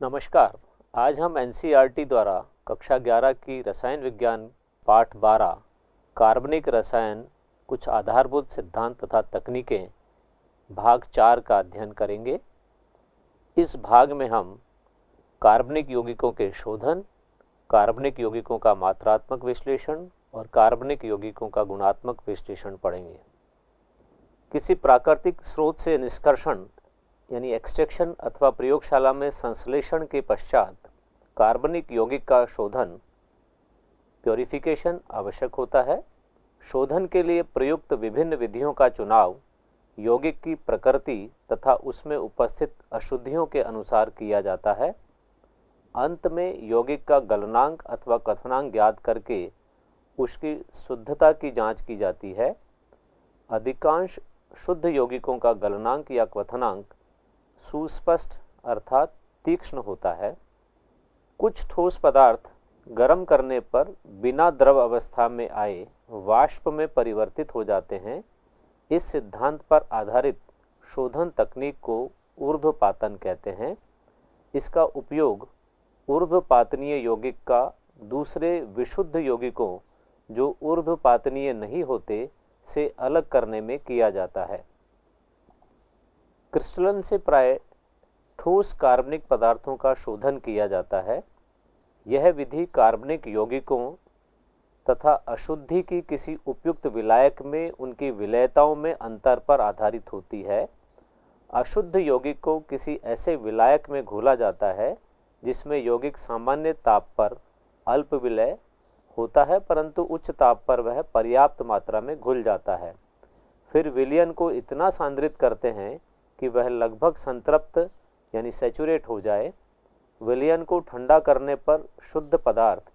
नमस्कार। आज हम एनसीईआरटी द्वारा कक्षा 11 की रसायन विज्ञान पाठ 12 कार्बनिक रसायन कुछ आधारभूत सिद्धांत तथा तकनीकें भाग 4 का अध्ययन करेंगे। इस भाग में हम कार्बनिक यौगिकों के शोधन, कार्बनिक यौगिकों का मात्रात्मक विश्लेषण और कार्बनिक यौगिकों का गुणात्मक विश्लेषण पढ़ेंगे। किसी प्राकृतिक स्रोत से निष्कर्षण यानी एक्सट्रैक्शन अथवा प्रयोगशाला में संश्लेषण के पश्चात कार्बनिक यौगिक का शोधन प्योरिफिकेशन आवश्यक होता है। शोधन के लिए प्रयुक्त विभिन्न विधियों का चुनाव यौगिक की प्रकृति तथा उसमें उपस्थित अशुद्धियों के अनुसार किया जाता है। अंत में यौगिक का गलनांक अथवा क्वथनांक ज्ञात करके उसकी शुद्धता की जांच की जाती है। अधिकांश शुद्ध यौगिकों का गलनांक या क्वथनांक सुस्पष्ट अर्थात तीक्ष्ण होता है। कुछ ठोस पदार्थ गर्म करने पर बिना द्रव अवस्था में आए वाष्प में परिवर्तित हो जाते हैं। इस सिद्धांत पर आधारित शोधन तकनीक को ऊर्ध्वपातन कहते हैं। इसका उपयोग ऊर्ध्वपातनीय यौगिक का दूसरे विशुद्ध यौगिकों जो ऊर्ध्वपातनीय नहीं होते से अलग करने में किया जाता है। क्रिस्टलन से प्राय ठोस कार्बनिक पदार्थों का शोधन किया जाता है। यह विधि कार्बनिक यौगिकों तथा अशुद्धि की किसी उपयुक्त विलायक में उनकी विलेयताओं में अंतर पर आधारित होती है। अशुद्ध यौगिक को किसी ऐसे विलायक में घोला जाता है जिसमें यौगिक सामान्य ताप पर अल्प विलय होता है, परंतु उच्च ताप पर वह पर्याप्त मात्रा में घुल जाता है। फिर विलयन को इतना सांद्रित करते हैं कि वह लगभग संतृप्त यानी सैचुरेट हो जाए। विलयन को ठंडा करने पर शुद्ध पदार्थ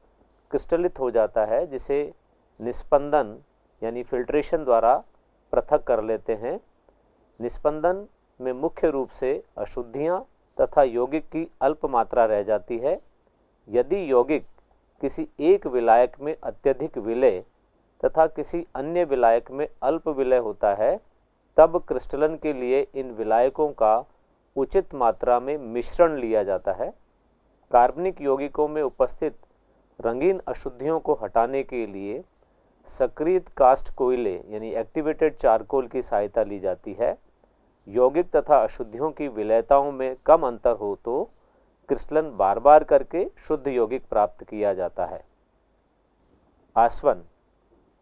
क्रिस्टलित हो जाता है, जिसे निस्पंदन यानी फिल्ट्रेशन द्वारा पृथक कर लेते हैं। निस्पंदन में मुख्य रूप से अशुद्धियां तथा यौगिक की अल्प मात्रा रह जाती है। यदि यौगिक किसी एक विलायक में अत्यधिक विलय तथा किसी अन्य विलायक में अल्प विलय होता है, तब क्रिस्टलन के लिए इन विलायकों का उचित मात्रा में मिश्रण लिया जाता है। कार्बनिक यौगिकों में उपस्थित रंगीन अशुद्धियों को हटाने के लिए सक्रियत कास्ट कोयले यानी एक्टिवेटेड चारकोल की सहायता ली जाती है। यौगिक तथा अशुद्धियों की विलेयताओं में कम अंतर हो तो क्रिस्टलन बार बार करके शुद्ध यौगिक प्राप्त किया जाता है। आसवन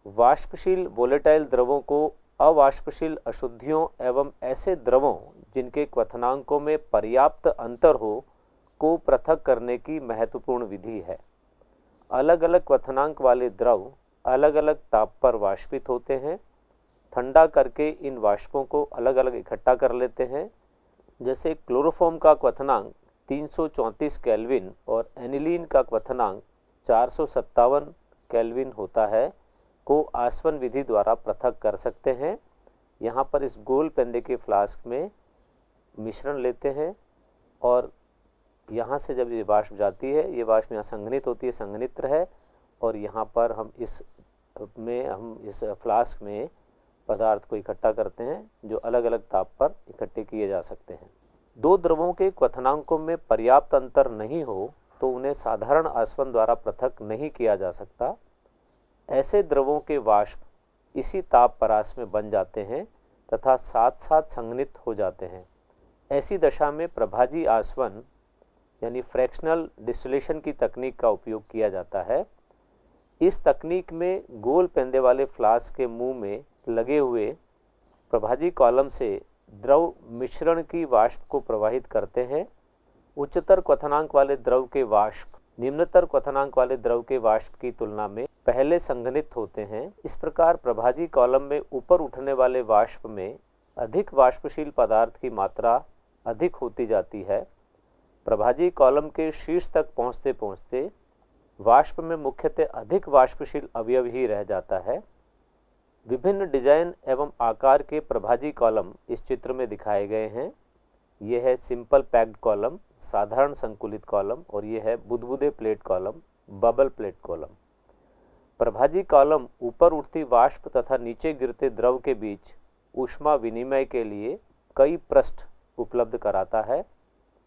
वाष्पशील वोलेटाइल द्रवों को अवाष्पशील अशुद्धियों एवं ऐसे द्रवों जिनके क्वथनांकों में पर्याप्त अंतर हो को पृथक करने की महत्वपूर्ण विधि है। अलग अलग क्वथनांक वाले द्रव अलग अलग ताप पर वाष्पित होते हैं। ठंडा करके इन वाष्पों को अलग अलग इकट्ठा कर लेते हैं। जैसे क्लोरोफॉर्म का क्वथनांक 334 केल्विन और एनिलीन का क्वथनांक 457 केल्विन होता है, को आसवन विधि द्वारा पृथक कर सकते हैं। यहाँ पर इस गोल पेंदे के फ्लास्क में मिश्रण लेते हैं और यहाँ से जब ये वाष्प जाती है, ये वाष्प यहाँ संघनित होती है, संघनित्र है, और यहाँ पर हम इस फ्लास्क में पदार्थ को इकट्ठा करते हैं जो अलग अलग ताप पर इकट्ठे किए जा सकते हैं। दो द्रवों के क्वथनांकों में पर्याप्त अंतर नहीं हो तो उन्हें साधारण आसवन द्वारा पृथक नहीं किया जा सकता। ऐसे द्रवों के वाष्प इसी ताप परास में बन जाते हैं तथा साथ साथ संघनित हो जाते हैं। ऐसी दशा में प्रभाजी आसवन यानी फ्रैक्शनल डिस्टिलेशन की तकनीक का उपयोग किया जाता है। इस तकनीक में गोल पेंदे वाले फ्लास्क के मुंह में लगे हुए प्रभाजी कॉलम से द्रव मिश्रण की वाष्प को प्रवाहित करते हैं। उच्चतर क्वथनांक वाले द्रव के वाष्प निम्नतर क्वथनांक वाले द्रव के वाष्प की तुलना में पहले संघनित होते हैं। इस प्रकार प्रभाजी कॉलम में ऊपर उठने वाले वाष्प में अधिक वाष्पशील पदार्थ की मात्रा अधिक होती जाती है। प्रभाजी कॉलम के शीर्ष तक पहुंचते पहुंचते वाष्प में मुख्यतः अधिक वाष्पशील अवयव ही रह जाता है। विभिन्न डिजाइन एवं आकार के प्रभाजी कॉलम इस चित्र में दिखाए गए हैं। यह है सिंपल पैक्ड कॉलम, साधारण संकुलित कॉलम, और यह है बुदबुदे plate column, bubble plate column. प्रभाजी कॉलम ऊपर उठती वाष्प तथा नीचे गिरते द्रव के बीच ऊष्मा विनिमय के लिए कई पृष्ठ उपलब्ध कराता है।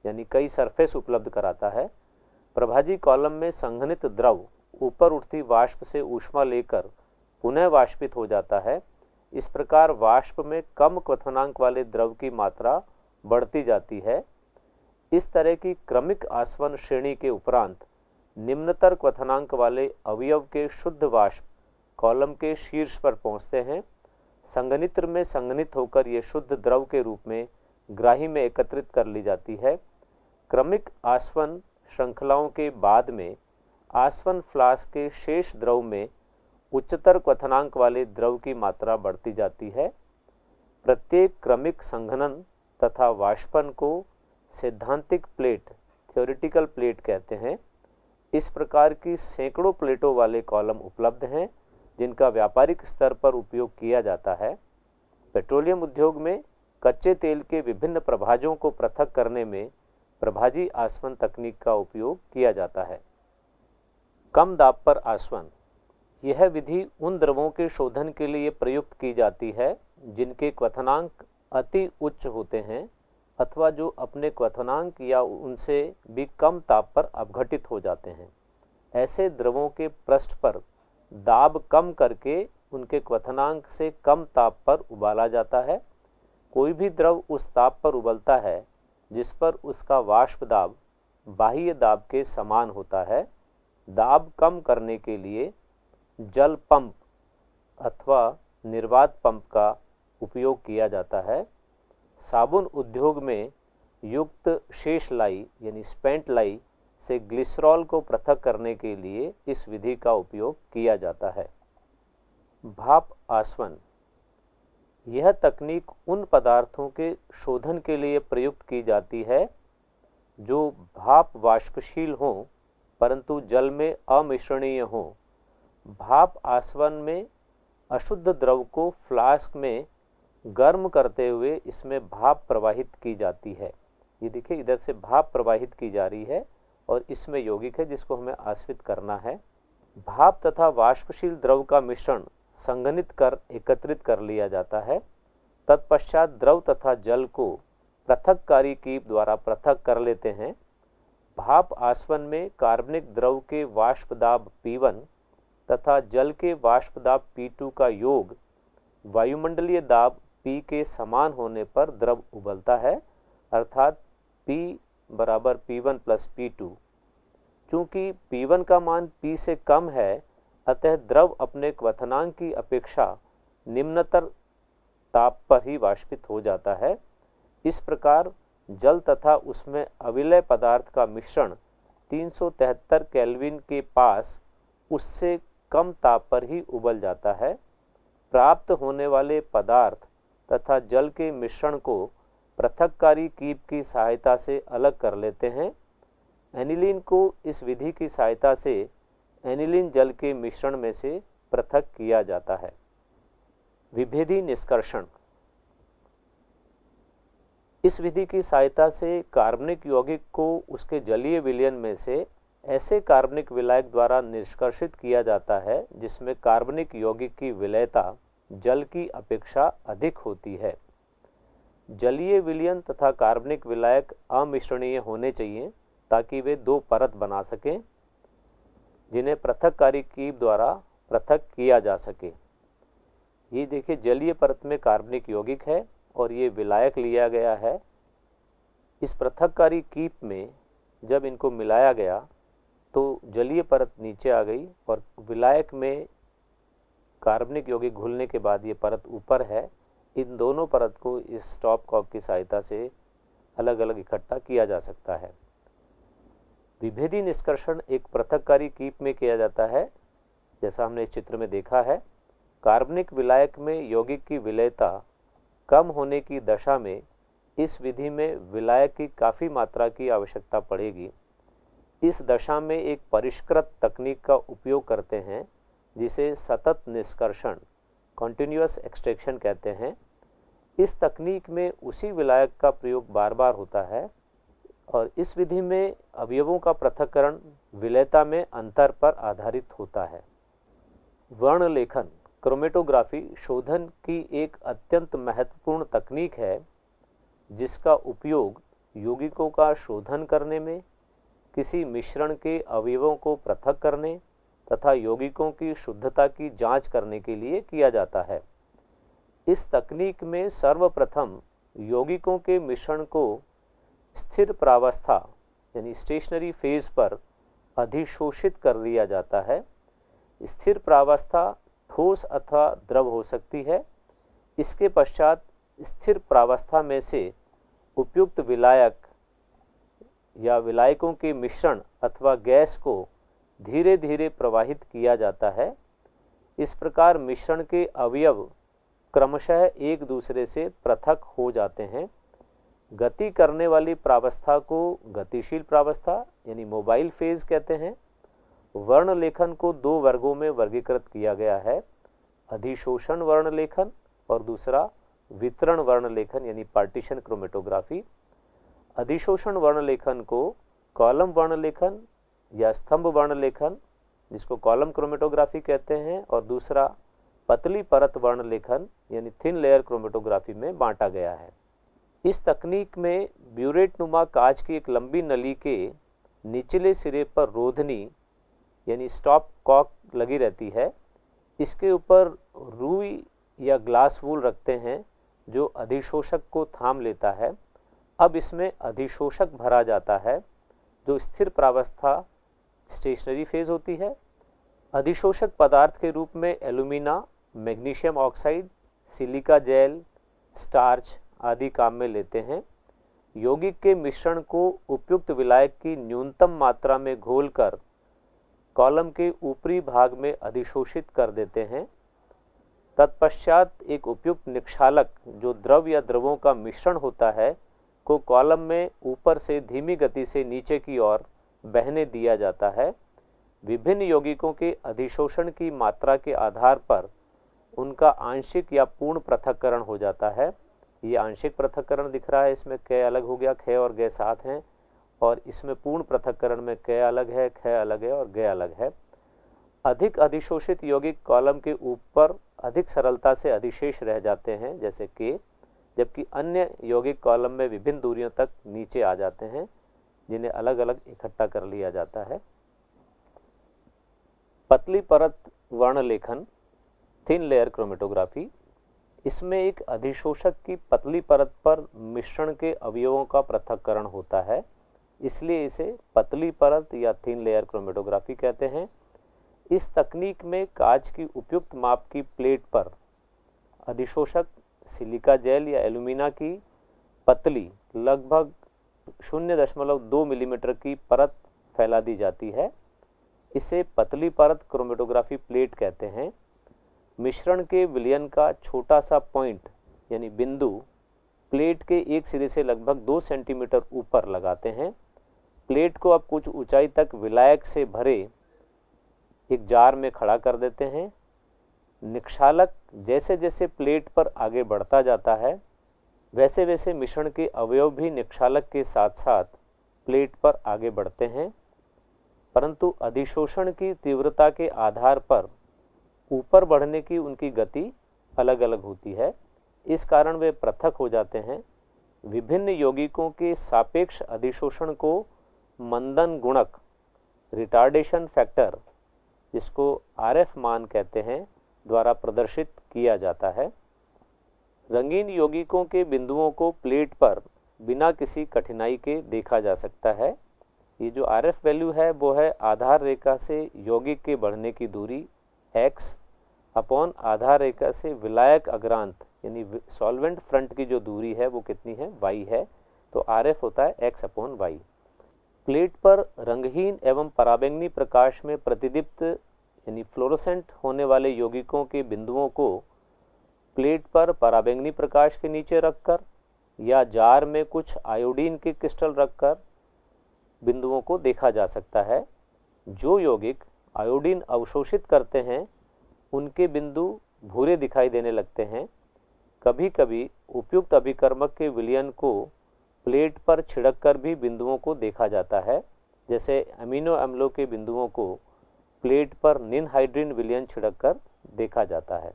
यानी कई सरफेस उपलब्ध कराता है। प्रभाजी कॉलम में संघनित द्रव ऊपर उठती वाष्प से ऊष्मा लेकर पुनः वाष्पित हो जाता है। इस प्रकार वाष्प में कम क्वथनांक वाले द्रव की मात्रा बढ़ती जाती है। इस तरह की क्रमिक आसवन श्रेणी के उपरांत निम्नतर क्वथनांक वाले अवयव के शुद्ध वाष्प कॉलम के शीर्ष पर पहुंचते हैं। संघनित्र में संघनित होकर ये शुद्ध द्रव के रूप में ग्राही में एकत्रित कर ली जाती है। क्रमिक आसवन श्रृंखलाओं के बाद में आसवन फ्लास्क के शेष द्रव में उच्चतर क्वथनांक वाले द्रव की मात्रा बढ़ती जाती है। प्रत्येक क्रमिक संघनन तथा वाष्पन को सैद्धांतिक प्लेट थ्योरेटिकल प्लेट कहते हैं। इस प्रकार की सैकड़ों प्लेटों वाले कॉलम उपलब्ध हैं जिनका व्यापारिक स्तर पर उपयोग किया जाता है। पेट्रोलियम उद्योग में कच्चे तेल के विभिन्न प्रभाजों को पृथक करने में प्रभाजी आसवन तकनीक का उपयोग किया जाता है। कम दाब पर आसवन, यह विधि उन द्रवों के शोधन के लिए प्रयुक्त की जाती है जिनके क्वथनांक अति उच्च होते हैं अथवा जो अपने क्वथनांक या उनसे भी कम ताप पर अपघटित हो जाते हैं। ऐसे द्रवों के पृष्ठ पर दाब कम करके उनके क्वथनांक से कम ताप पर उबाला जाता है। कोई भी द्रव उस ताप पर उबलता है जिस पर उसका वाष्प दाब बाह्य दाब के समान होता है। दाब कम करने के लिए जल पंप अथवा निर्वात पंप का उपयोग किया जाता है। साबुन उद्योग में युक्त शेष लाई यानी स्पेंट लाई से ग्लिसरॉल को पृथक करने के लिए इस विधि का उपयोग किया जाता है। भाप आसवन, यह तकनीक उन पदार्थों के शोधन के लिए प्रयुक्त की जाती है जो भाप वाष्पशील हों परंतु जल में अमिश्रणीय हों। भाप आसवन में अशुद्ध द्रव को फ्लास्क में गर्म करते हुए इसमें भाप प्रवाहित की जाती है। ये देखिए इधर से भाप प्रवाहित की जा रही है और इसमें यौगिक है जिसको हमें आश्रित करना है। भाप तथा वाष्पशील द्रव का मिश्रण संघनित कर एकत्रित कर लिया जाता है। तत्पश्चात द्रव तथा जल को पृथककारी कीप द्वारा पृथक कर लेते हैं। भाप आसवन में कार्बनिक द्रव के वाष्प दाब P1 तथा जल के वाष्प दाब P2 का योग वायुमंडलीय दाब P के समान होने पर द्रव उबलता है, अर्थात P बराबर P1 प्लस P2। चूंकि P1 का मान P से कम है अतः द्रव अपने क्वथनांक की अपेक्षा निम्नतर ताप पर ही वाष्पित हो जाता है। इस प्रकार जल तथा उसमें अविलय पदार्थ का मिश्रण 373 केल्विन के पास उससे कम ताप पर ही उबल जाता है। प्राप्त होने वाले पदार्थ तथा जल के मिश्रण को पृथककारी कीप की सहायता से अलग कर लेते हैं। एनिलीन को इस विधि की सहायता से एनिलीन जल के मिश्रण में से पृथक किया जाता है। विभेदी निष्कर्षण, इस विधि की सहायता से कार्बनिक यौगिक को उसके जलीय विलयन में से ऐसे कार्बनिक विलायक द्वारा निष्कर्षित किया जाता है जिसमें कार्बनिक यौगिक की विलयता जल की अपेक्षा अधिक होती है। जलीय विलयन तथा कार्बनिक विलायक अमिश्रणीय होने चाहिए ताकि वे दो परत बना सकें जिन्हें पृथककारी कीप द्वारा पृथक किया जा सके। ये देखिए जलीय परत में कार्बनिक यौगिक है और ये विलायक लिया गया है। इस पृथककारी कीप में जब इनको मिलाया गया तो जलीय परत नीचे आ गई और विलायक में कार्बनिक यौगिक घुलने के बाद ये परत ऊपर है। इन दोनों परत को इस स्टॉप कॉक की सहायता से अलग अलग इकट्ठा किया जा सकता है। विभेदी निष्कर्षण एक पृथककारी कीप में किया जाता है, जैसा हमने इस चित्र में देखा है। कार्बनिक विलायक में यौगिक की विलयता कम होने की दशा में इस विधि में विलायक की काफ़ी मात्रा की आवश्यकता पड़ेगी। इस दशा में एक परिष्कृत तकनीक का उपयोग करते हैं जिसे सतत निष्कर्षण कॉन्टिन्यूअस एक्सट्रैक्शन कहते हैं। इस तकनीक में उसी विलायक का प्रयोग बार बार होता है और इस विधि में अवयवों का पृथक्करण विलयता में अंतर पर आधारित होता है। वर्णलेखन क्रोमेटोग्राफी शोधन की एक अत्यंत महत्वपूर्ण तकनीक है जिसका उपयोग यौगिकों का शोधन करने में, किसी मिश्रण के अवयवों को पृथक करने तथा यौगिकों की शुद्धता की जांच करने के लिए किया जाता है। इस तकनीक में सर्वप्रथम यौगिकों के मिश्रण को स्थिर प्रावस्था यानी स्टेशनरी फेज पर अधिशोषित कर दिया जाता है। स्थिर प्रावस्था ठोस अथवा द्रव हो सकती है। इसके पश्चात स्थिर प्रावस्था में से उपयुक्त विलायक या विलायकों के मिश्रण अथवा गैस को धीरे धीरे प्रवाहित किया जाता है। इस प्रकार मिश्रण के अवयव क्रमशः एक दूसरे से पृथक हो जाते हैं। गति करने वाली प्रावस्था को गतिशील प्रावस्था यानी मोबाइल फेज कहते हैं। वर्ण लेखन को दो वर्गों में वर्गीकृत किया गया है, अधिशोषण वर्ण लेखन और दूसरा वितरण वर्ण लेखन यानी पार्टीशन क्रोमेटोग्राफी। अधिशोषण वर्ण लेखन को कॉलम वर्ण लेखन या स्तंभ वर्ण लेखन जिसको कॉलम क्रोमेटोग्राफी कहते हैं और दूसरा पतली परत वर्ण लेखन यानी थिन लेयर क्रोमेटोग्राफी में बांटा गया है। इस तकनीक में ब्यूरेट नुमा कांच की एक लंबी नली के निचले सिरे पर रोधनी यानी स्टॉप कॉक लगी रहती है। इसके ऊपर रुई या ग्लास वूल रखते हैं जो अधिशोषक को थाम लेता है। अब इसमें अधिशोषक भरा जाता है जो स्थिर प्रावस्था स्टेशनरी फेज होती है। अधिशोषक पदार्थ के रूप में alumina, magnesium oxide, silica gel, starch आदि काम में लेते हैं। यौगिक के मिश्रण को उपयुक्त विलायक की न्यूनतम मात्रा में घोलकर कॉलम के ऊपरी भाग में अधिशोषित कर देते हैं। तत्पश्चात एक उपयुक्त निक्षालक जो द्रव या द्रवों का मिश्रण होता है को कॉलम में ऊपर से धीमी गति से नीचे की ओर बहने दिया जाता है। विभिन्न यौगिकों के अधिशोषण की मात्रा के आधार पर उनका आंशिक या पूर्ण पृथक्करण हो जाता है। ये आंशिक पृथक्करण दिख रहा है, इसमें क अलग हो गया, ख और ग साथ हैं, और इसमें पूर्ण पृथक्करण में क अलग है, ख अलग है और ग अलग है। अधिक अधिशोषित यौगिक कॉलम के ऊपर अधिक सरलता से अधिशेष रह जाते हैं जैसे के, जबकि अन्य यौगिक कॉलम में विभिन्न दूरियों तक नीचे आ जाते हैं जिन्हें अलग अलग इकट्ठा कर लिया जाता है। पतली परत वर्ण लेखन थिन लेयर क्रोमेटोग्राफी, इसमें एक अधिशोषक की पतली परत पर मिश्रण के अवयवों का पृथक्करण होता है, इसलिए इसे पतली परत या थिन लेयर क्रोमेटोग्राफी कहते हैं। इस तकनीक में कांच की उपयुक्त माप की प्लेट पर अधिशोषक सिलिका जेल या एल्यूमिना की पतली लगभग 0.2 मिलीमीटर की परत फैला दी जाती है। इसे पतली परत क्रोमेटोग्राफी प्लेट कहते हैं। मिश्रण के विलयन का छोटा सा पॉइंट यानी बिंदु प्लेट के एक सिरे से लगभग 2 सेंटीमीटर ऊपर लगाते हैं। प्लेट को अब कुछ ऊंचाई तक विलायक से भरे एक जार में खड़ा कर देते हैं। निक्षालक जैसे जैसे प्लेट पर आगे बढ़ता जाता है वैसे वैसे मिश्रण के अवयव भी निक्षालक के साथ साथ प्लेट पर आगे बढ़ते हैं, परंतु अधिशोषण की तीव्रता के आधार पर ऊपर बढ़ने की उनकी गति अलग अलग होती है। इस कारण वे पृथक हो जाते हैं। विभिन्न यौगिकों के सापेक्ष अधिशोषण को मंदन गुणक रिटार्डेशन फैक्टर जिसको आरएफ मान कहते हैं द्वारा प्रदर्शित किया जाता है। रंगीन यौगिकों के बिंदुओं को प्लेट पर बिना किसी कठिनाई के देखा जा सकता है। ये जो आरएफ वैल्यू है वो है आधार रेखा से यौगिक के बढ़ने की दूरी x अपॉन आधार रेखा से विलायक अग्रांत यानी सॉल्वेंट फ्रंट की जो दूरी है वो कितनी है, y है। तो आरएफ होता है x अपॉन y। प्लेट पर रंगहीन एवं पराबैंगनी प्रकाश में प्रतिदीप्त यानी फ्लोरोसेंट होने वाले यौगिकों के बिंदुओं को प्लेट पर पराबैंगनी प्रकाश के नीचे रखकर या जार में कुछ आयोडीन के क्रिस्टल रखकर बिंदुओं को देखा जा सकता है। जो यौगिक आयोडीन अवशोषित करते हैं उनके बिंदु भूरे दिखाई देने लगते हैं। कभी कभी उपयुक्त अभिकर्मक के विलयन को प्लेट पर छिड़क कर भी बिंदुओं को देखा जाता है, जैसे अमीनो अम्लों के बिंदुओं को प्लेट पर निनहाइड्रीन विलयन छिड़क कर देखा जाता है।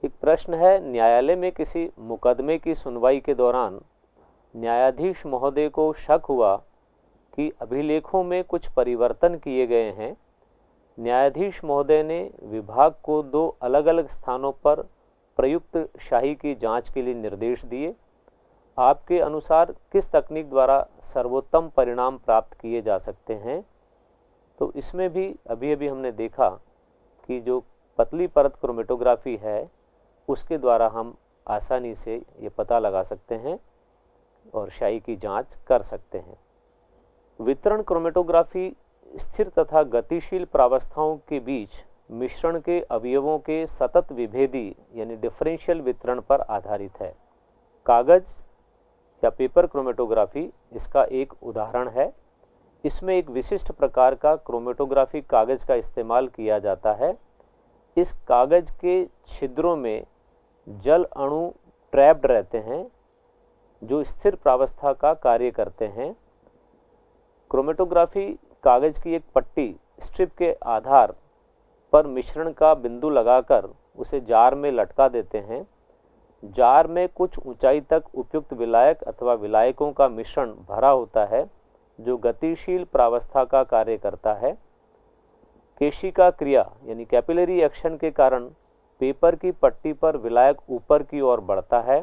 एक प्रश्न है, न्यायालय में किसी मुकदमे की सुनवाई के दौरान न्यायाधीश महोदय को शक हुआ कि अभिलेखों में कुछ परिवर्तन किए गए हैं। न्यायाधीश महोदय ने विभाग को 2 अलग-अलग स्थानों पर प्रयुक्त शाही की जांच के लिए निर्देश दिए। आपके अनुसार किस तकनीक द्वारा सर्वोत्तम परिणाम प्राप्त किए जा सकते हैं? तो इसमें भी अभी हमने देखा कि जो पतली परत क्रोमेटोग्राफी है उसके द्वारा हम आसानी से ये पता लगा सकते हैं और शाही की जांच कर सकते हैं। वितरण क्रोमेटोग्राफी स्थिर तथा गतिशील प्रावस्थाओं के बीच मिश्रण के अवयवों के सतत विभेदी यानी डिफरेंशियल वितरण पर आधारित है। कागज या पेपर क्रोमेटोग्राफी इसका एक उदाहरण है। इसमें एक विशिष्ट प्रकार का क्रोमेटोग्राफी कागज का इस्तेमाल किया जाता है। इस कागज के छिद्रों में जल अणु ट्रैप्ड रहते हैं जो स्थिर प्रावस्था का कार्य करते हैं। क्रोमेटोग्राफी कागज की एक पट्टी स्ट्रिप के आधार पर मिश्रण का बिंदु लगाकर उसे जार में लटका देते हैं। जार में कुछ ऊंचाई तक उपयुक्त विलायक अथवा विलायकों का मिश्रण भरा होता है जो गतिशील प्रावस्था का कार्य करता है। केशिका क्रिया यानी कैपिलरी एक्शन के कारण पेपर की पट्टी पर विलायक ऊपर की ओर बढ़ता है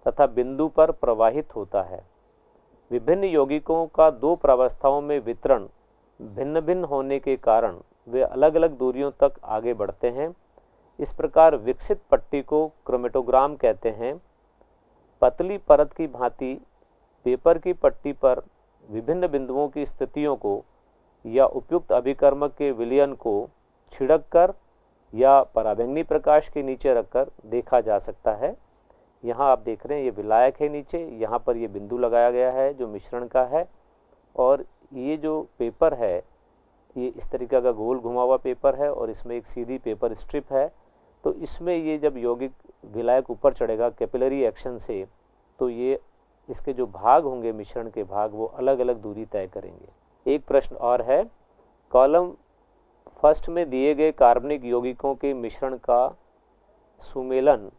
तथा बिंदु पर प्रवाहित होता है। विभिन्न यौगिकों का 2 प्रावस्थाओं में वितरण भिन्न भिन्न होने के कारण वे अलग अलग दूरियों तक आगे बढ़ते हैं। इस प्रकार विकसित पट्टी को क्रोमेटोग्राम कहते हैं। पतली परत की भांति पेपर की पट्टी पर विभिन्न बिंदुओं की स्थितियों को या उपयुक्त अभिकर्मक के विलयन को छिड़क कर या पराबैंगनी प्रकाश के नीचे रखकर देखा जा सकता है। यहाँ आप देख रहे हैं ये विलायक है नीचे, यहाँ पर ये बिंदु लगाया गया है जो मिश्रण का है और ये जो पेपर है ये इस तरीके का गोल घुमा हुआ पेपर है और इसमें एक सीधी पेपर स्ट्रिप है। तो इसमें ये जब यौगिक विलायक ऊपर चढ़ेगा कैपिलरी एक्शन से तो ये इसके जो भाग होंगे मिश्रण के भाग वो अलग अलग दूरी तय करेंगे। एक प्रश्न और है, कॉलम फर्स्ट में दिए गए कार्बनिक यौगिकों के मिश्रण का सुमेलन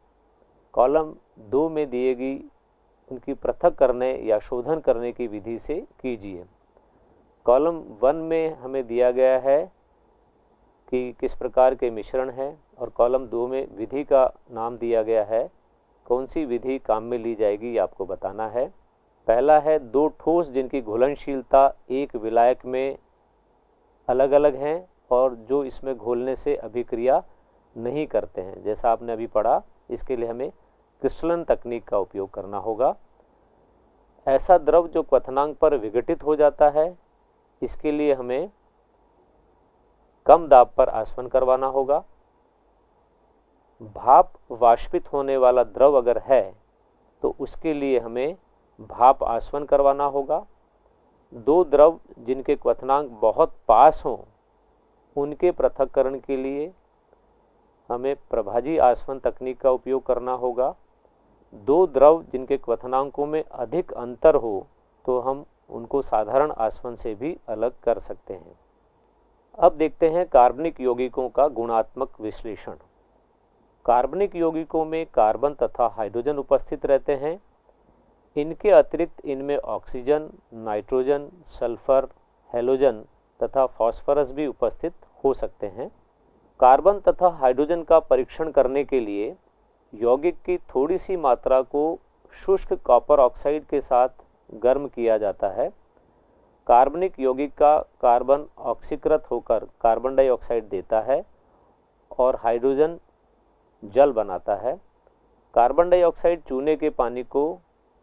कॉलम 2 में दिए गई उनकी पृथक करने या शोधन करने की विधि से कीजिए। कॉलम 1 में हमें दिया गया है कि किस प्रकार के मिश्रण है और कॉलम 2 में विधि का नाम दिया गया है। कौन सी विधि काम में ली जाएगी आपको बताना है। पहला है 2 ठोस जिनकी घुलनशीलता एक विलायक में अलग अलग हैं और जो इसमें घोलने से अभिक्रिया नहीं करते हैं। जैसा आपने अभी पढ़ा, इसके लिए हमें क्रिस्टलन तकनीक का उपयोग करना होगा। ऐसा द्रव जो क्वथनांक पर विघटित हो जाता है, इसके लिए हमें कम दाब पर आसवन करवाना होगा। भाप वाष्पित होने वाला द्रव अगर है तो उसके लिए हमें भाप आसवन करवाना होगा। 2 द्रव जिनके क्वथनांक बहुत पास हों उनके पृथक्करण के लिए हमें प्रभाजी आसवन तकनीक का उपयोग करना होगा। 2 द्रव जिनके क्वथनांकों में अधिक अंतर हो तो हम उनको साधारण आसवन से भी अलग कर सकते हैं। अब देखते हैं कार्बनिक यौगिकों का गुणात्मक विश्लेषण। कार्बनिक यौगिकों में कार्बन तथा हाइड्रोजन उपस्थित रहते हैं। इनके अतिरिक्त इनमें ऑक्सीजन, नाइट्रोजन, सल्फर, हैलोजन तथा फास्फोरस भी उपस्थित हो सकते हैं। कार्बन तथा हाइड्रोजन का परीक्षण करने के लिए यौगिक की थोड़ी सी मात्रा को शुष्क कॉपर ऑक्साइड के साथ गर्म किया जाता है। कार्बनिक यौगिक का कार्बन ऑक्सीकृत होकर कार्बन डाइऑक्साइड देता है और हाइड्रोजन जल बनाता है। कार्बन डाइऑक्साइड चूने के पानी को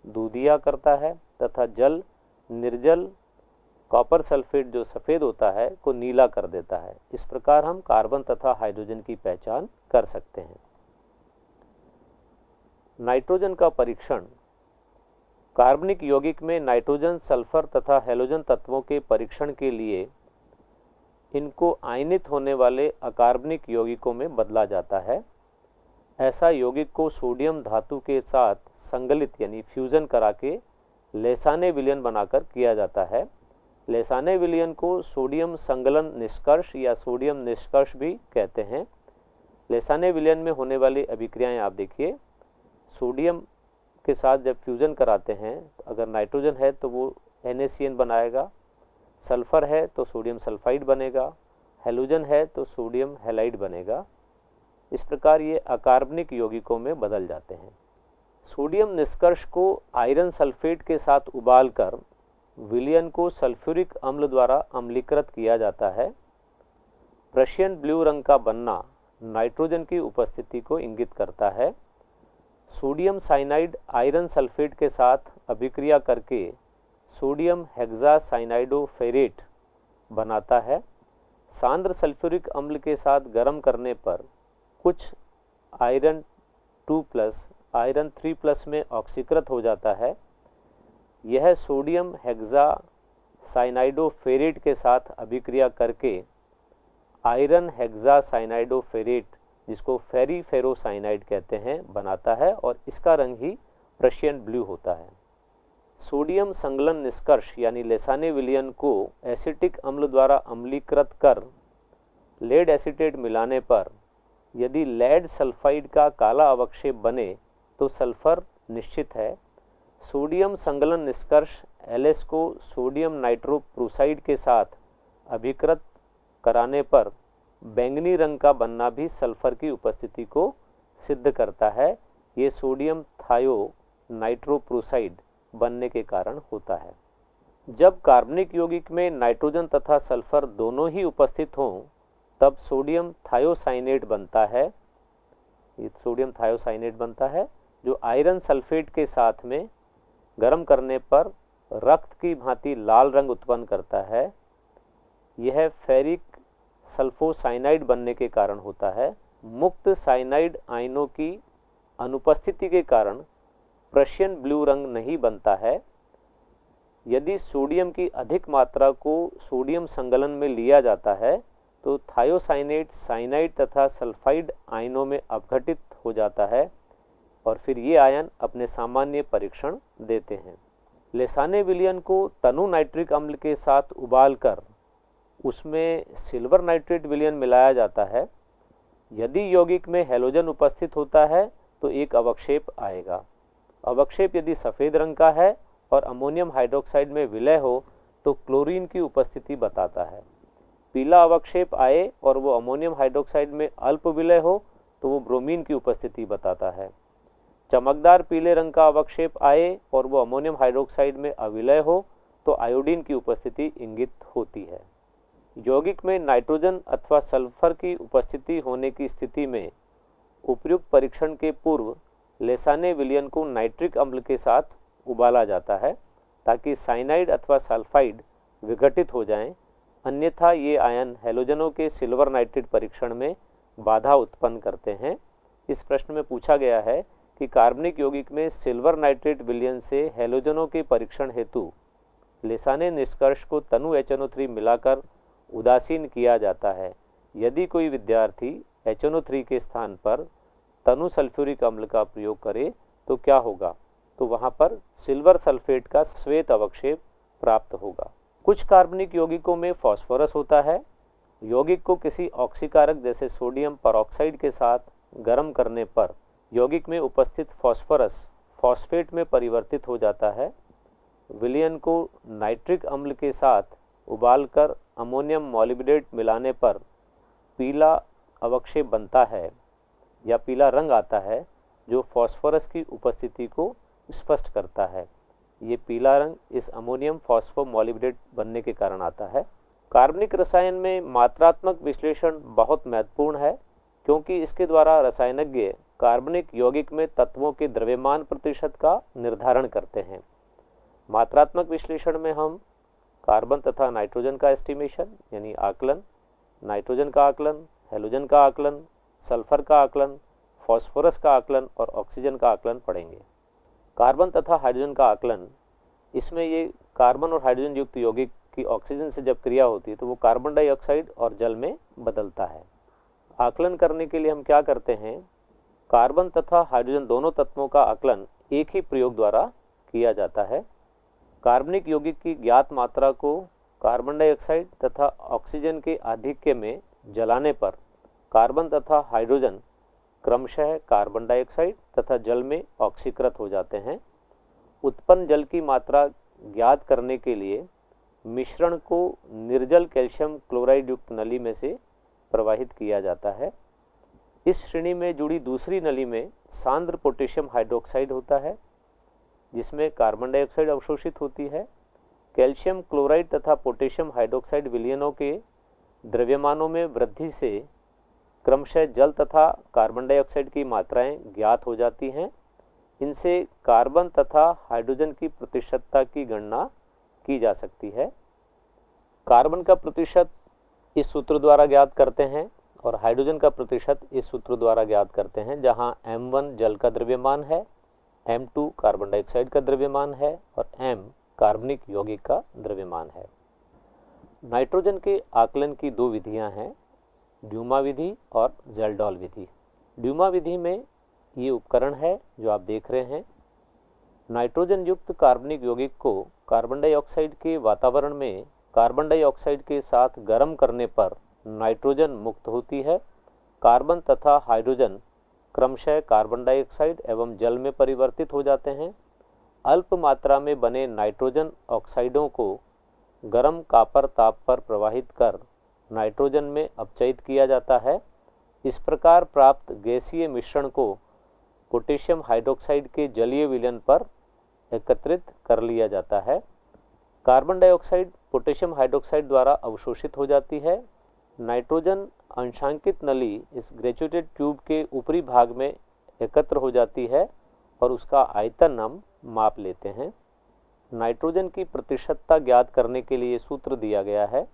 दूधिया करता है तथा जल निर्जल कॉपर सल्फेट जो सफ़ेद होता है को नीला कर देता है। इस प्रकार हम कार्बन तथा हाइड्रोजन की पहचान कर सकते हैं। नाइट्रोजन का परीक्षण। कार्बनिक यौगिक में नाइट्रोजन, सल्फर तथा हैलोजन तत्वों के परीक्षण के लिए इनको आयनित होने वाले अकार्बनिक यौगिकों में बदला जाता है। ऐसा यौगिक को सोडियम धातु के साथ संगलित यानी फ्यूजन करा के लेसाने विलयन बनाकर किया जाता है। लेसाने विलयन को सोडियम संगलन निष्कर्ष या सोडियम निष्कर्ष भी कहते हैं। लेसाने विलयन में होने वाली अभिक्रियाएं आप देखिए, सोडियम के साथ जब फ्यूज़न कराते हैं, अगर नाइट्रोजन है तो वो NaCN बनाएगा, सल्फ़र है तो सोडियम सल्फाइड बनेगा, हैलोजन है तो सोडियम हैलाइड बनेगा। इस प्रकार ये अकार्बनिक यौगिकों में बदल जाते हैं। सोडियम निष्कर्ष को आयरन सल्फेट के साथ उबालकर विलयन को सल्फ्यूरिक अम्ल द्वारा अम्लीकृत किया जाता है। प्रशियन ब्लू रंग का बनना नाइट्रोजन की उपस्थिति को इंगित करता है। सोडियम साइनाइड आयरन सल्फेट के साथ अभिक्रिया करके सोडियम हेक्सासाइनाइडोफेरेट बनाता है। सांद्र सल्फ्यूरिक अम्ल के साथ गर्म करने पर कुछ आयरन 2+ आयरन 3+ में ऑक्सीकृत हो जाता है। यह सोडियम हेक्सासाइनाइडोफेरेट के साथ अभिक्रिया करके आयरन हेक्सासाइनाइडोफेरेट, जिसको फेरी फेरोसाइनाइड कहते हैं, बनाता है और इसका रंग ही प्रशियन ब्लू होता है। सोडियम संगलन निष्कर्ष यानी लेसाने विलयन को एसिटिक अम्ल द्वारा अम्लीकृत कर लेड एसीटेट मिलाने पर यदि लेड सल्फाइड का काला अवक्षेप बने तो सल्फर निश्चित है। सोडियम संगलन निष्कर्ष LS को सोडियम नाइट्रोप्रूसाइड के साथ अभिकृत कराने पर बैंगनी रंग का बनना भी सल्फर की उपस्थिति को सिद्ध करता है। ये सोडियम थायो नाइट्रोप्रूसाइड बनने के कारण होता है। जब कार्बनिक यौगिक में नाइट्रोजन तथा सल्फर दोनों ही उपस्थित हों तब सोडियम थायोसाइनेट बनता है। ये सोडियम थायोसाइनेट बनता है जो आयरन सल्फेट के साथ में गर्म करने पर रक्त की भांति लाल रंग उत्पन्न करता है। यह फेरिक सल्फोसाइनाइड बनने के कारण होता है। मुक्त साइनाइड आयनों की अनुपस्थिति के कारण प्रशियन ब्लू रंग नहीं बनता है। यदि सोडियम की अधिक मात्रा को सोडियम संगलन में लिया जाता है तो थायोसाइनेट साइनाइड तथा सल्फाइड आयनों में अपघटित हो जाता है और फिर ये आयन अपने सामान्य परीक्षण देते हैं। लेसाने विलयन को तनु नाइट्रिक अम्ल के साथ उबालकर उसमें सिल्वर नाइट्रेट विलयन मिलाया जाता है। यदि यौगिक में हैलोजन उपस्थित होता है तो एक अवक्षेप आएगा। अवक्षेप यदि सफ़ेद रंग का है और अमोनियम हाइड्रोक्साइड में विलय हो तो क्लोरीन की उपस्थिति बताता है। पीला अवक्षेप आए और वो अमोनियम हाइड्रोक्साइड में अल्प विलय हो तो वो ब्रोमीन की उपस्थिति बताता है। चमकदार पीले रंग का अवक्षेप आए और वो अमोनियम हाइड्रोक्साइड में अविलय हो तो आयोडीन की उपस्थिति इंगित होती है। यौगिक में नाइट्रोजन अथवा सल्फर की उपस्थिति होने की स्थिति में उपर्युक्त परीक्षण के पूर्व लेसाने विलयन को नाइट्रिक अम्ल के साथ उबाला जाता है ताकि साइनाइड अथवा सल्फाइड विघटित हो जाएं, अन्यथा ये आयन हैलोजनों के सिल्वर नाइट्रेट परीक्षण में बाधा उत्पन्न करते हैं। इस प्रश्न में पूछा गया है कि कार्बनिक यौगिक में सिल्वर नाइट्रेट विलयन से हैलोजनों के परीक्षण हेतु लेसाने निष्कर्ष को तनु HNO3 मिलाकर उदासीन किया जाता है। यदि कोई विद्यार्थी HNO3 के स्थान पर तनु सल्फ्यूरिक अम्ल का प्रयोग करे तो क्या होगा? तो वहाँ पर सिल्वर सल्फेट का श्वेत अवक्षेप प्राप्त होगा। कुछ कार्बनिक यौगिकों में फास्फोरस होता है। यौगिक को किसी ऑक्सीकारक जैसे सोडियम परऑक्साइड के साथ गर्म करने पर यौगिक में उपस्थित फास्फोरस फॉस्फेट में परिवर्तित हो जाता है। विलयन को नाइट्रिक अम्ल के साथ उबालकर अमोनियम मॉलिब्डेट मिलाने पर पीला अवक्षेप बनता है या पीला रंग आता है जो फास्फोरस की उपस्थिति को स्पष्ट करता है। ये पीला रंग इस अमोनियम फॉस्फोमॉलिब्डेट बनने के कारण आता है। कार्बनिक रसायन में मात्रात्मक विश्लेषण बहुत महत्वपूर्ण है क्योंकि इसके द्वारा रसायनज्ञ कार्बनिक यौगिक में तत्वों के द्रव्यमान प्रतिशत का निर्धारण करते हैं। मात्रात्मक विश्लेषण में हम कार्बन तथा नाइट्रोजन का एस्टिमेशन यानी आकलन, नाइट्रोजन का आकलन, हैलोजन का आकलन, सल्फर का आकलन, फास्फोरस का आकलन और ऑक्सीजन का आकलन पढ़ेंगे। कार्बन तथा हाइड्रोजन का आकलन, इसमें ये कार्बन और हाइड्रोजन युक्त यौगिक की ऑक्सीजन से जब क्रिया होती है तो वो कार्बन डाइऑक्साइड और जल में बदलता है। आकलन करने के लिए हम क्या करते हैं, कार्बन तथा हाइड्रोजन दोनों तत्वों का आकलन एक ही प्रयोग द्वारा किया जाता है। कार्बनिक यौगिक की ज्ञात मात्रा को कार्बन डाइऑक्साइड तथा ऑक्सीजन के आधिक्य में जलाने पर कार्बन तथा हाइड्रोजन क्रमशः कार्बन डाइऑक्साइड तथा जल में ऑक्सीकृत हो जाते हैं। उत्पन्न जल की मात्रा ज्ञात करने के लिए मिश्रण को निर्जल कैल्शियम क्लोराइड युक्त नली में से प्रवाहित किया जाता है। इस श्रेणी में जुड़ी दूसरी नली में सांद्र पोटेशियम हाइड्रोक्साइड होता है, जिसमें कार्बन डाइऑक्साइड अवशोषित होती है। कैल्शियम क्लोराइड तथा पोटेशियम हाइड्रोक्साइड विलयनों के द्रव्यमानों में वृद्धि से क्रमशः जल तथा कार्बन डाइऑक्साइड की मात्राएं ज्ञात हो जाती हैं। इनसे कार्बन तथा हाइड्रोजन की प्रतिशतता की गणना की जा सकती है। कार्बन का प्रतिशत इस सूत्र द्वारा ज्ञात करते हैं और हाइड्रोजन का प्रतिशत इस सूत्र द्वारा ज्ञात करते हैं, जहां M1 जल का द्रव्यमान है, M2 कार्बन डाइऑक्साइड का द्रव्यमान है और M कार्बनिक यौगिक का द्रव्यमान है। नाइट्रोजन के आकलन की दो विधियां हैं, ड्यूमा विधि और ज़ेल्डॉल विधि। ड्यूमा विधि में ये उपकरण है जो आप देख रहे हैं। नाइट्रोजन युक्त कार्बनिक यौगिक को कार्बन डाइऑक्साइड के वातावरण में कार्बन डाइऑक्साइड के साथ गर्म करने पर नाइट्रोजन मुक्त होती है। कार्बन तथा हाइड्रोजन क्रमशः कार्बन डाइऑक्साइड एवं जल में परिवर्तित हो जाते हैं। अल्प मात्रा में बने नाइट्रोजन ऑक्साइडों को गर्म कॉपर ताप पर प्रवाहित कर नाइट्रोजन में अपचयित किया जाता है। इस प्रकार प्राप्त गैसीय मिश्रण को पोटेशियम हाइड्रोक्साइड के जलीय विलयन पर एकत्रित कर लिया जाता है। कार्बन डाइऑक्साइड पोटेशियम हाइड्रोक्साइड द्वारा अवशोषित हो जाती है। नाइट्रोजन अंशांकित नली इस ग्रेजुएटेड ट्यूब के ऊपरी भाग में एकत्र हो जाती है और उसका आयतन हम माप लेते हैं। नाइट्रोजन की प्रतिशतता ज्ञात करने के लिए सूत्र दिया गया है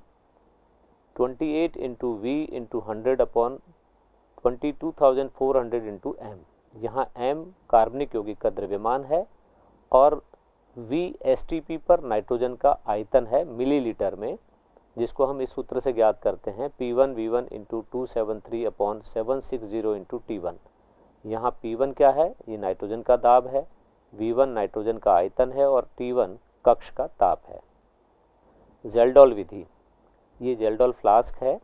28 × V × 100 अपॉन 22,400 × M। यहाँ M कार्बनिक यौगिक का द्रव्यमान है और V STP पर नाइट्रोजन का आयतन है मिलीलीटर में, जिसको हम इस सूत्र से ज्ञात करते हैं P1 V1 × 273 अपॉन 760 × T1। यहाँ P1 क्या है? ये नाइट्रोजन का दाब है, V1 नाइट्रोजन का आयतन है और T1 कक्ष का ताप है। ज़ेल्डॉल विधि, ये ज़ेल्डॉल फ्लास्क है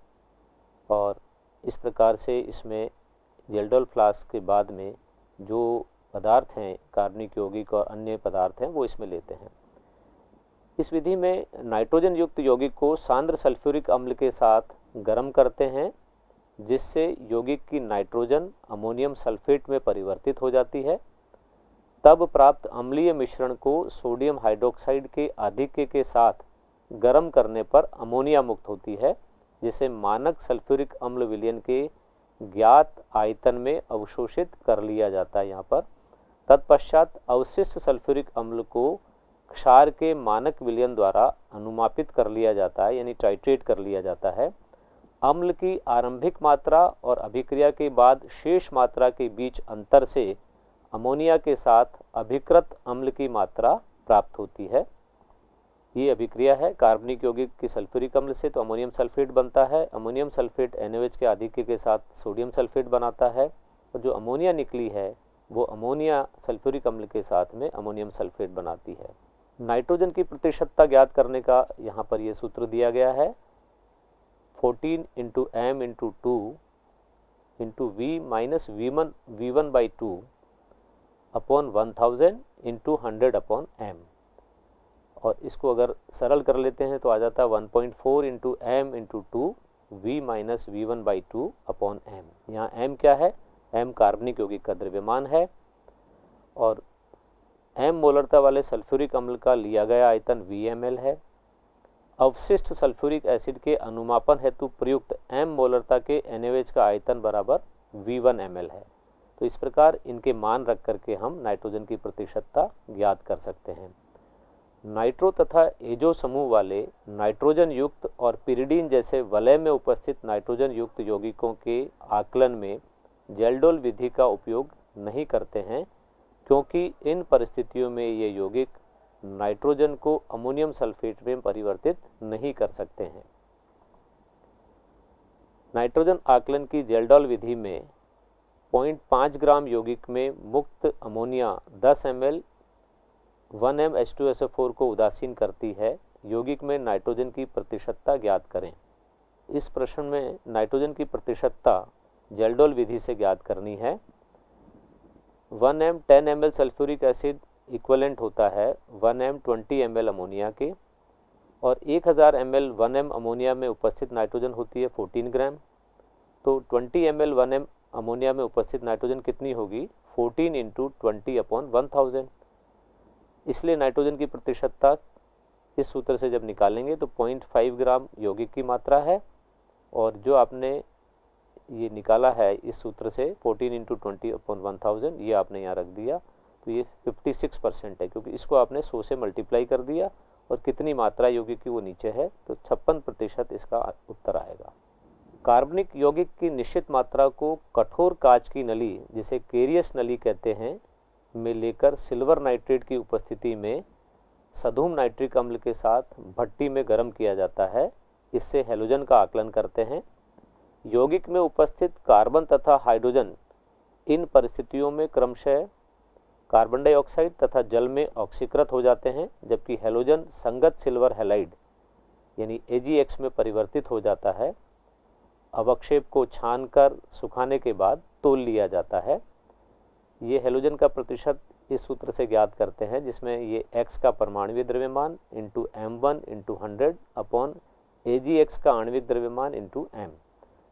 और इस प्रकार से इसमें ज़ेल्डॉल फ्लास्क के बाद में जो पदार्थ हैं कार्बनिक यौगिक और अन्य पदार्थ हैं वो इसमें लेते हैं। इस विधि में नाइट्रोजन युक्त यौगिक को सांद्र सल्फ्यूरिक अम्ल के साथ गर्म करते हैं, जिससे यौगिक की नाइट्रोजन अमोनियम सल्फेट में परिवर्तित हो जाती है। तब प्राप्त अम्लीय मिश्रण को सोडियम हाइड्रोक्साइड के आधिक्य के साथ गर्म करने पर अमोनिया मुक्त होती है, जिसे मानक सल्फ्यूरिक अम्ल विलयन के ज्ञात आयतन में अवशोषित कर लिया जाता है यहाँ पर। तत्पश्चात अवशिष्ट सल्फ्यूरिक अम्ल को क्षार के मानक विलयन द्वारा अनुमापित कर लिया जाता है, यानी टाइट्रेट कर लिया जाता है। अम्ल की आरंभिक मात्रा और अभिक्रिया के बाद शेष मात्रा के बीच अंतर से अमोनिया के साथ अभिकृत अम्ल की मात्रा प्राप्त होती है। ये अभिक्रिया है कार्बनिक यौगिक की सल्फ्यूरिक अम्ल से, तो अमोनियम सल्फेट बनता है। अमोनियम सल्फेट NaOH के आधिक्य के साथ सोडियम सल्फेट बनाता है और जो अमोनिया निकली है वो अमोनिया सल्फ्यूरिक अम्ल के साथ में अमोनियम सल्फेट बनाती है। नाइट्रोजन की प्रतिशतता ज्ञात करने का यहाँ पर ये सूत्र दिया गया है 14 × M × 2 × V - V1/2 upon 1000 × 100 upon M। और इसको अगर सरल कर लेते हैं तो आ जाता है 1.4 × M × 2 V - V1/2 upon M। यहाँ M क्या है? M कार्बनिक यौगिक का द्रव्यमान है और M मोलरता वाले सल्फ्यूरिक अम्ल का लिया गया आयतन VmL है। अवशिष्ट सल्फ्यूरिक एसिड के अनुमापन हेतु प्रयुक्त M मोलरता के NaOH का आयतन बराबर V1 ml है। तो इस प्रकार इनके मान रख करके हम नाइट्रोजन की प्रतिशतता ज्ञात कर सकते हैं। नाइट्रो तथा एजो समूह वाले नाइट्रोजन युक्त और पिरिडीन जैसे वलय में उपस्थित नाइट्रोजन युक्त यौगिकों के आकलन में ज़ेल्डॉल विधि का उपयोग नहीं करते हैं, क्योंकि इन परिस्थितियों में ये यौगिक नाइट्रोजन को अमोनियम सल्फेट में परिवर्तित नहीं कर सकते हैं। नाइट्रोजन आकलन की ज़ेल्डॉल विधि में 0.5 ग्राम यौगिक में मुक्त अमोनिया 10 ml 1m H2SO4 को उदासीन करती है। यौगिक में नाइट्रोजन की प्रतिशतता ज्ञात करें। इस प्रश्न में नाइट्रोजन की प्रतिशतता जेल्डोल विधि से ज्ञात करनी है। 1m 10 ml sulphuric acid equivalent होता है 1m 20 ml अमोनिया के, और 1000 ml 1m अमोनिया में उपस्थित नाइट्रोजन होती है 14 ग्राम। तो 20 ml 1m अमोनिया में उपस्थित नाइट्रोजन कितनी होगी, 14 इंटू 20/1000। इसलिए नाइट्रोजन की प्रतिशतता इस सूत्र से जब निकालेंगे तो 0.5 ग्राम यौगिक की मात्रा है, और जो आपने ये निकाला है इस सूत्र से 14 इंटू 20/1000, ये आपने यहाँ रख दिया, तो ये 56% है, क्योंकि इसको आपने 100 से मल्टीप्लाई कर दिया और कितनी मात्रा यौगिक की वो नीचे है, तो 56% इसका उत्तर आएगा। कार्बनिक यौगिक की निश्चित मात्रा को कठोर कांच की नली, जिसे केरियस नली कहते हैं, में लेकर सिल्वर नाइट्रेट की उपस्थिति में सधूम नाइट्रिक अम्ल के साथ भट्टी में गर्म किया जाता है। इससे हैलोजन का आकलन करते हैं। यौगिक में उपस्थित कार्बन तथा हाइड्रोजन इन परिस्थितियों में क्रमशः कार्बन डाइऑक्साइड तथा जल में ऑक्सीकृत हो जाते हैं, जबकि हैलोजन संगत सिल्वर हैलाइड यानी AgX में परिवर्तित हो जाता है। अवक्षेप को छानकर सुखाने के बाद तौल लिया जाता है। ये हैलोजन का प्रतिशत इस सूत्र से ज्ञात करते हैं, जिसमें ये X का परमाणुवीय द्रव्यमान into M1 into 100 upon AgX का आणविक द्रव्यमान इंटू M।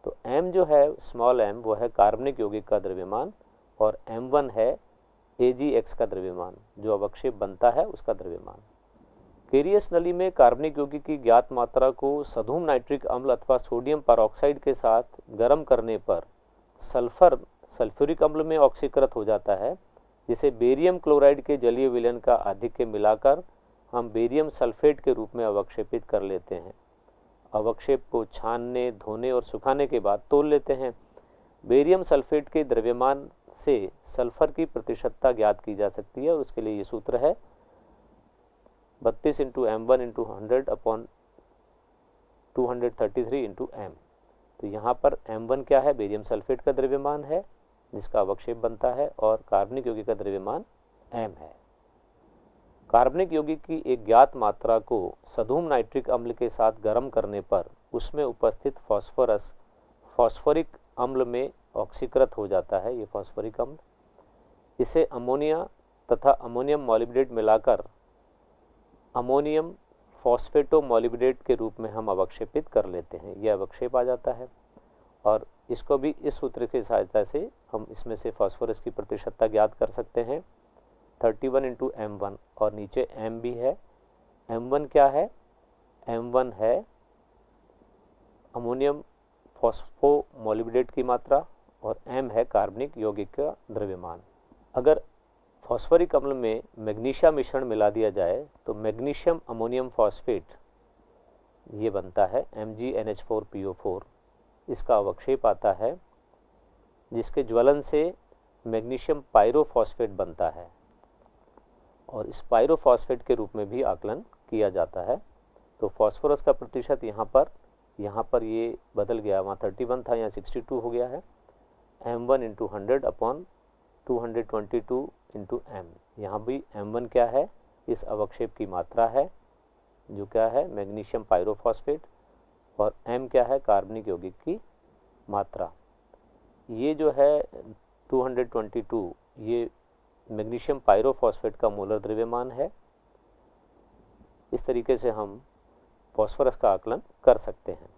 तो M जो है स्मॉल m वो है कार्बनिक यौगिक का द्रव्यमान, और M1 है AgX का द्रव्यमान, जो अवक्षेप बनता है उसका द्रव्यमान। केरियस नली में कार्बनिक यौगिक की ज्ञात मात्रा को सधूम नाइट्रिक अम्ल अथवा सोडियम पेरोक्साइड के साथ गर्म करने पर सल्फ्यूरिक अम्ल में ऑक्सीकृत हो जाता है, जिसे बेरियम क्लोराइड के जलीय विलयन का आधिक्य मिलाकर हम बेरियम सल्फेट के रूप में अवक्षेपित कर लेते हैं। अवक्षेप को छानने, धोने और सुखाने के बाद तौल लेते हैं। बेरियम सल्फेट के द्रव्यमान से सल्फर की प्रतिशतता ज्ञात की जा सकती है, और उसके लिए ये सूत्र है 32 into M1 into 100 upon 233 into M। तो यहाँ पर M1 क्या है, बेरियम सल्फेट का द्रव्यमान है जिसका अवक्षेप बनता है, और कार्बनिक यौगिक का द्रव्यमान M है। कार्बनिक यौगिक की एक ज्ञात मात्रा को सधूम नाइट्रिक अम्ल के साथ गर्म करने पर उसमें उपस्थित फॉस्फोरिक अम्ल में ऑक्सीकृत हो जाता है, ये फॉस्फोरिक अम्ल। इसे अमोनिया तथा अमोनियम मॉलिब्डेट मिलाकर अमोनियम फॉस्फेटो मॉलिब्डेट के रूप में हम अवक्षेपित कर लेते हैं, यह अवक्षेप आ जाता है। और इसको भी इस सूत्र की सहायता से हम इसमें से फास्फोरस की प्रतिशतता ज्ञात कर सकते हैं 31 इंटू M1, और नीचे M भी है। M1 क्या है, M1 है अमोनियम फॉस्फोमोलिब्डेट की मात्रा, और M है कार्बनिक यौगिक का द्रव्यमान। अगर फॉस्फोरिक अम्ल में मैग्नीशिया मिश्रण मिला दिया जाए तो मैग्नीशियम अमोनियम फॉस्फेट ये बनता है MgNH4PO4। इसका अवक्षेप आता है, जिसके ज्वलन से मैग्नीशियम पायरोफॉस्फेट बनता है, और इस पायरोफॉस्फेट के रूप में भी आकलन किया जाता है। तो फास्फोरस का प्रतिशत यहाँ पर ये बदल गया, वहाँ 31 था, यहाँ 62 हो गया है। M1 into 100 upon 222 into M। यहाँ भी M1 क्या है, इस अवक्षेप की मात्रा है, जो क्या है मैग्नीशियम पायरोफॉस्फेट, और M क्या है कार्बनिक यौगिक की मात्रा। ये जो है 222 ये मैग्नीशियम पायरोफॉस्फेट का मोलर द्रव्यमान है। इस तरीके से हम फास्फोरस का आकलन कर सकते हैं।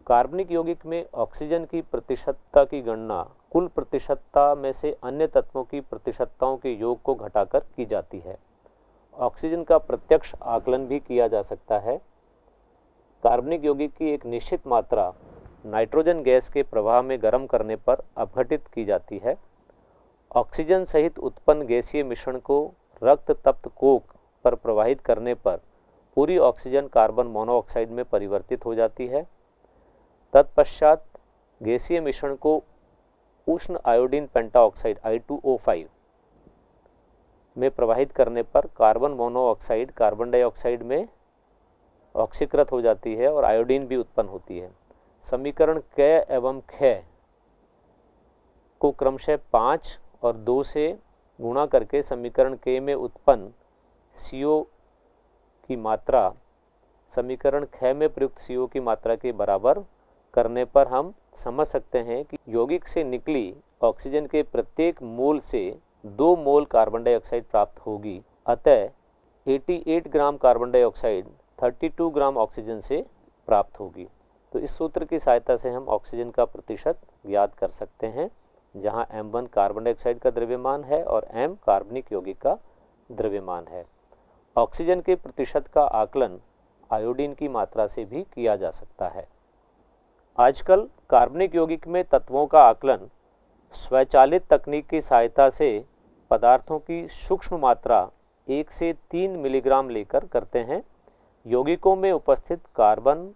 कार्बनिक यौगिक में ऑक्सीजन की प्रतिशतता की गणना कुल प्रतिशतता में से अन्य तत्वों की प्रतिशतताओं के योग को घटाकर की जाती है। ऑक्सीजन का प्रत्यक्ष आकलन भी किया जा सकता है। कार्बनिक यौगिक की एक निश्चित मात्रा नाइट्रोजन गैस के प्रवाह में गर्म करने पर अपघटित की जाती है। ऑक्सीजन सहित उत्पन्न गैसीय मिश्रण को रक्त तप्त कोक पर प्रवाहित करने पर पूरी ऑक्सीजन कार्बन मोनोऑक्साइड में परिवर्तित हो जाती है। तत्पश्चात गैसीय मिश्रण को उष्ण आयोडीन पेंटाऑक्साइड I2O5 में प्रवाहित करने पर कार्बन मोनोऑक्साइड कार्बन डाइऑक्साइड में ऑक्सीकृत हो जाती है और आयोडीन भी उत्पन्न होती है। समीकरण क एवं ख को क्रमशः 5 और 2 से गुणा करके समीकरण के में उत्पन्न CO की मात्रा समीकरण ख में प्रयुक्त CO की मात्रा के बराबर करने पर हम समझ सकते हैं कि यौगिक से निकली ऑक्सीजन के प्रत्येक मोल से 2 मोल कार्बन डाइऑक्साइड प्राप्त होगी। अतः 88 gram carbon dioxide 32 gram oxygen से प्राप्त होगी। तो इस सूत्र की सहायता से हम ऑक्सीजन का प्रतिशत ज्ञात कर सकते हैं, जहां M1 कार्बन डाइऑक्साइड का द्रव्यमान है और M कार्बनिक यौगिक का द्रव्यमान है। ऑक्सीजन के प्रतिशत का आकलन आयोडीन की मात्रा से भी किया जा सकता है। आजकल कार्बनिक यौगिक में तत्वों का आकलन स्वचालित तकनीक की सहायता से पदार्थों की सूक्ष्म मात्रा 1 से 3 मिलीग्राम लेकर करते हैं। यौगिकों में उपस्थित कार्बन,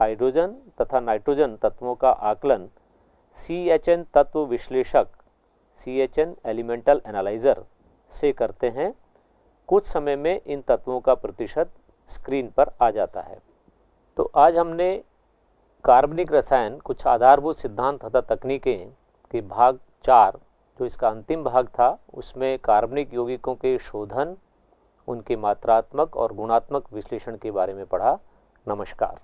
हाइड्रोजन तथा नाइट्रोजन तत्वों का आकलन CHN तत्व विश्लेषक CHN एलिमेंटल एनालाइजर से करते हैं। कुछ समय में इन तत्वों का प्रतिशत स्क्रीन पर आ जाता है। तो आज हमने कार्बनिक रसायन कुछ आधारभूत सिद्धांत तथा तकनीकें के भाग 4, जो इसका अंतिम भाग था, उसमें कार्बनिक यौगिकों के शोधन, उनके मात्रात्मक और गुणात्मक विश्लेषण के बारे में पढ़ा। नमस्कार।